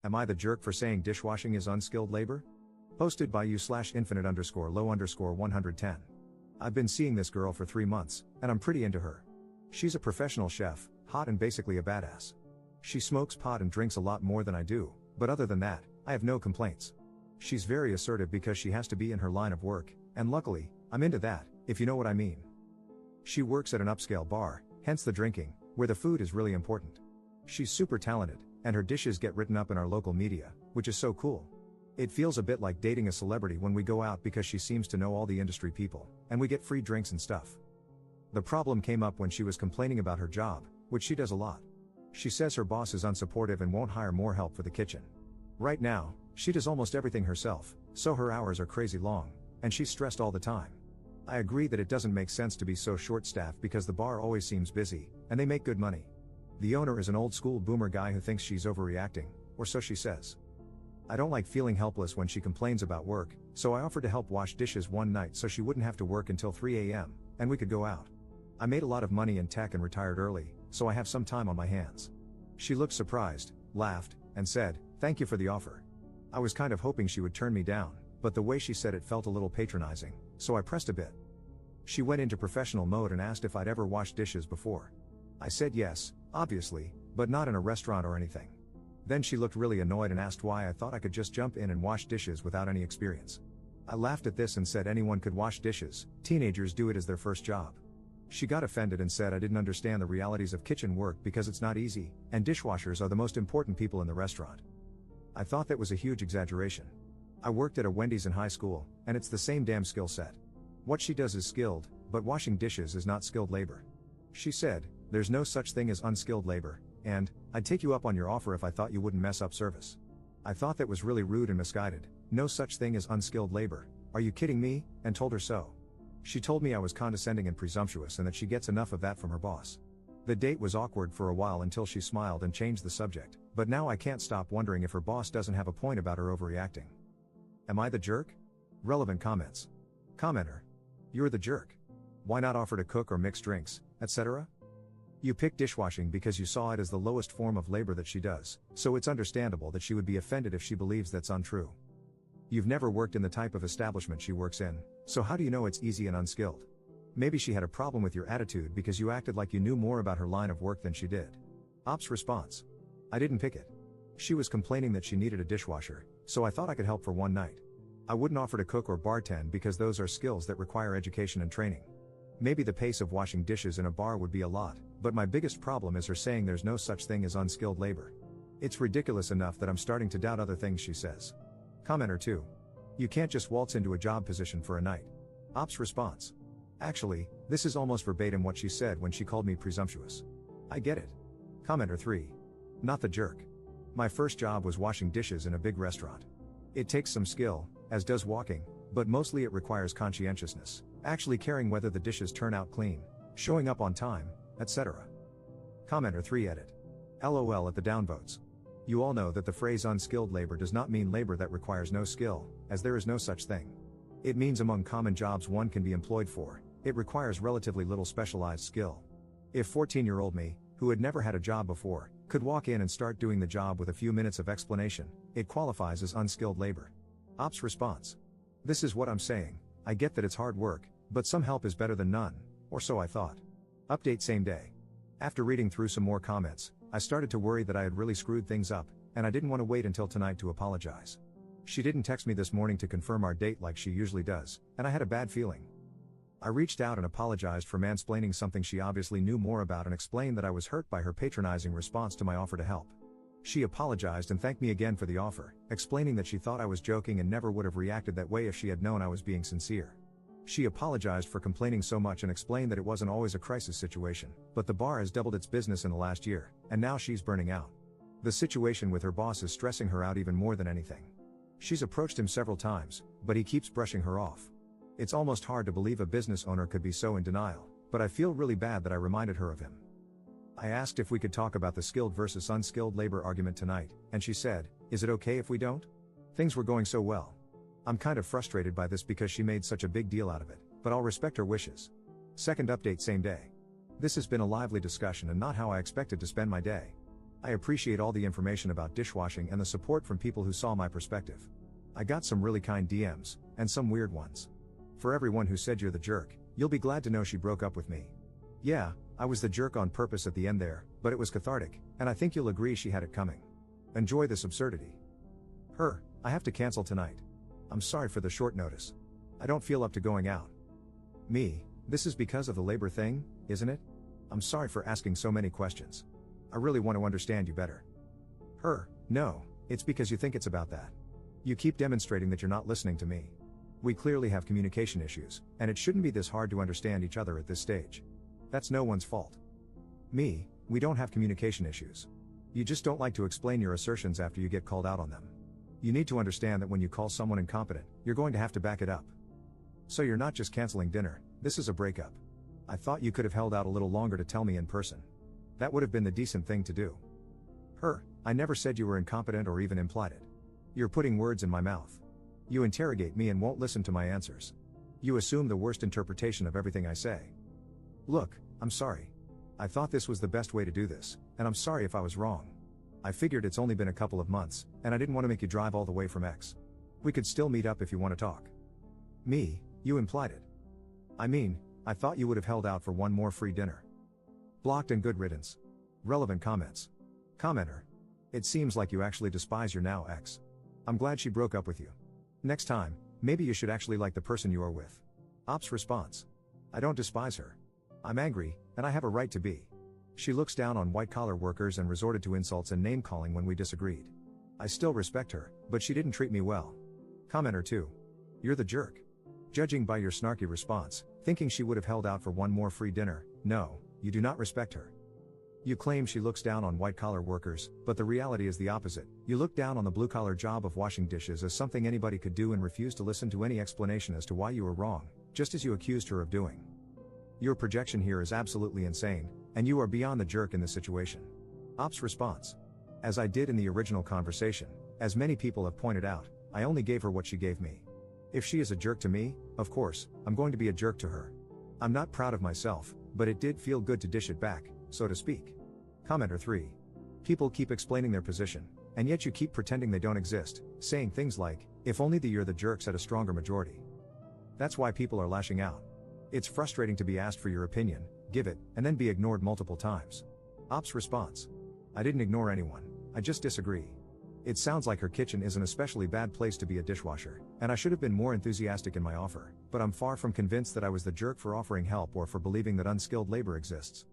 Am I the jerk for saying dishwashing is unskilled labor? Posted by you/infinite_low_110. I've been seeing this girl for 3 months, and I'm pretty into her. She's a professional chef, hot and basically a badass. She smokes pot and drinks a lot more than I do, but other than that, I have no complaints. She's very assertive because she has to be in her line of work, and luckily, I'm into that, if you know what I mean. She works at an upscale bar, hence the drinking, where the food is really important. She's super talented, and her dishes get written up in our local media, which is so cool. It feels a bit like dating a celebrity when we go out because she seems to know all the industry people, and we get free drinks and stuff. The problem came up when she was complaining about her job, which she does a lot. She says her boss is unsupportive and won't hire more help for the kitchen. Right now, she does almost everything herself, so her hours are crazy long, and she's stressed all the time. I agree that it doesn't make sense to be so short-staffed because the bar always seems busy, and they make good money. The owner is an old-school boomer guy who thinks she's overreacting, or so she says. I don't like feeling helpless when she complains about work, so I offered to help wash dishes one night so she wouldn't have to work until 3 a.m., and we could go out. I made a lot of money in tech and retired early, so I have some time on my hands. She looked surprised, laughed, and said, "Thank you for the offer." I was kind of hoping she would turn me down, but the way she said it felt a little patronizing, so I pressed a bit. She went into professional mode and asked if I'd ever washed dishes before. I said yes, obviously, but not in a restaurant or anything. Then she looked really annoyed and asked why I thought I could just jump in and wash dishes without any experience. I laughed at this and said anyone could wash dishes, teenagers do it as their first job. She got offended and said I didn't understand the realities of kitchen work because it's not easy, and dishwashers are the most important people in the restaurant. I thought that was a huge exaggeration. I worked at a Wendy's in high school, and it's the same damn skill set. What she does is skilled, but washing dishes is not skilled labor. She said, "There's no such thing as unskilled labor, and I'd take you up on your offer if I thought you wouldn't mess up service." I thought that was really rude and misguided. No such thing as unskilled labor. Are you kidding me? And told her so. She told me I was condescending and presumptuous and that she gets enough of that from her boss. The date was awkward for a while until she smiled and changed the subject, but now I can't stop wondering if her boss doesn't have a point about her overreacting. Am I the jerk? Relevant comments. Commenter. You're the jerk. Why not offer to cook or mix drinks, etc.? You picked dishwashing because you saw it as the lowest form of labor that she does, so it's understandable that she would be offended if she believes that's untrue. You've never worked in the type of establishment she works in, so how do you know it's easy and unskilled? Maybe she had a problem with your attitude because you acted like you knew more about her line of work than she did. Ops response. I didn't pick it. She was complaining that she needed a dishwasher, so I thought I could help for one night. I wouldn't offer to cook or bartend because those are skills that require education and training. Maybe the pace of washing dishes in a bar would be a lot, but my biggest problem is her saying there's no such thing as unskilled labor. It's ridiculous enough that I'm starting to doubt other things she says. Commenter 2. You can't just waltz into a job position for a night. Ops response. Actually, this is almost verbatim what she said when she called me presumptuous. I get it. Commenter 3. Not the jerk. My first job was washing dishes in a big restaurant. It takes some skill, as does walking, but mostly it requires conscientiousness, actually caring whether the dishes turn out clean, showing up on time, etc. Commenter 3 edit. LOL at the downvotes. You all know that the phrase unskilled labor does not mean labor that requires no skill, as there is no such thing. It means among common jobs one can be employed for, it requires relatively little specialized skill. If 14-year-old me, who had never had a job before, could walk in and start doing the job with a few minutes of explanation, it qualifies as unskilled labor. Ops response. This is what I'm saying, I get that it's hard work, but some help is better than none, or so I thought. Update same day. After reading through some more comments, I started to worry that I had really screwed things up, and I didn't want to wait until tonight to apologize. She didn't text me this morning to confirm our date like she usually does, and I had a bad feeling. I reached out and apologized for mansplaining something she obviously knew more about and explained that I was hurt by her patronizing response to my offer to help. She apologized and thanked me again for the offer, explaining that she thought I was joking and never would have reacted that way if she had known I was being sincere. She apologized for complaining so much and explained that it wasn't always a crisis situation, but the bar has doubled its business in the last year, and now she's burning out. The situation with her boss is stressing her out even more than anything. She's approached him several times, but he keeps brushing her off. It's almost hard to believe a business owner could be so in denial, but I feel really bad that I reminded her of him. I asked if we could talk about the skilled versus unskilled labor argument tonight, and she said, "Is it okay if we don't?" Things were going so well. I'm kind of frustrated by this because she made such a big deal out of it, but I'll respect her wishes. Second update same day. This has been a lively discussion and not how I expected to spend my day. I appreciate all the information about dishwashing and the support from people who saw my perspective. I got some really kind DMs, and some weird ones. For everyone who said you're the jerk, you'll be glad to know she broke up with me. Yeah, I was the jerk on purpose at the end there, but it was cathartic, and I think you'll agree she had it coming. Enjoy this absurdity. Her, I have to cancel tonight. I'm sorry for the short notice. I don't feel up to going out. Me, this is because of the labor thing, isn't it? I'm sorry for asking so many questions. I really want to understand you better. Her, no, it's because you think it's about that. You keep demonstrating that you're not listening to me. We clearly have communication issues, and it shouldn't be this hard to understand each other at this stage. That's no one's fault. Me, we don't have communication issues. You just don't like to explain your assertions after you get called out on them. You need to understand that when you call someone incompetent, you're going to have to back it up. So you're not just canceling dinner, this is a breakup. I thought you could have held out a little longer to tell me in person. That would have been the decent thing to do. Her, I never said you were incompetent or even implied it. You're putting words in my mouth. You interrogate me and won't listen to my answers. You assume the worst interpretation of everything I say. Look, I'm sorry. I thought this was the best way to do this, and I'm sorry if I was wrong. I figured it's only been a couple of months, and I didn't want to make you drive all the way from X. We could still meet up if you want to talk. Me, you implied it. I mean, I thought you would have held out for one more free dinner. Blocked and good riddance. Relevant comments. Commenter. It seems like you actually despise your now ex. I'm glad she broke up with you. Next time, maybe you should actually like the person you are with. Ops response. I don't despise her. I'm angry, and I have a right to be. She looks down on white-collar workers and resorted to insults and name-calling when we disagreed. I still respect her, but she didn't treat me well. Commenter 2. You're the jerk. Judging by your snarky response, thinking she would have held out for one more free dinner, no, you do not respect her. You claim she looks down on white-collar workers, but the reality is the opposite. You look down on the blue-collar job of washing dishes as something anybody could do and refuse to listen to any explanation as to why you were wrong, just as you accused her of doing. Your projection here is absolutely insane, and you are beyond the jerk in this situation. Ops response. As I did in the original conversation, as many people have pointed out, I only gave her what she gave me. If she is a jerk to me, of course, I'm going to be a jerk to her. I'm not proud of myself, but it did feel good to dish it back, so to speak. Commenter 3. People keep explaining their position, and yet you keep pretending they don't exist, saying things like, if only you're the jerks had a stronger majority. That's why people are lashing out. It's frustrating to be asked for your opinion, give it, and then be ignored multiple times. Ops response. I didn't ignore anyone, I just disagree. It sounds like her kitchen is an especially bad place to be a dishwasher, and I should have been more enthusiastic in my offer, but I'm far from convinced that I was the jerk for offering help or for believing that unskilled labor exists.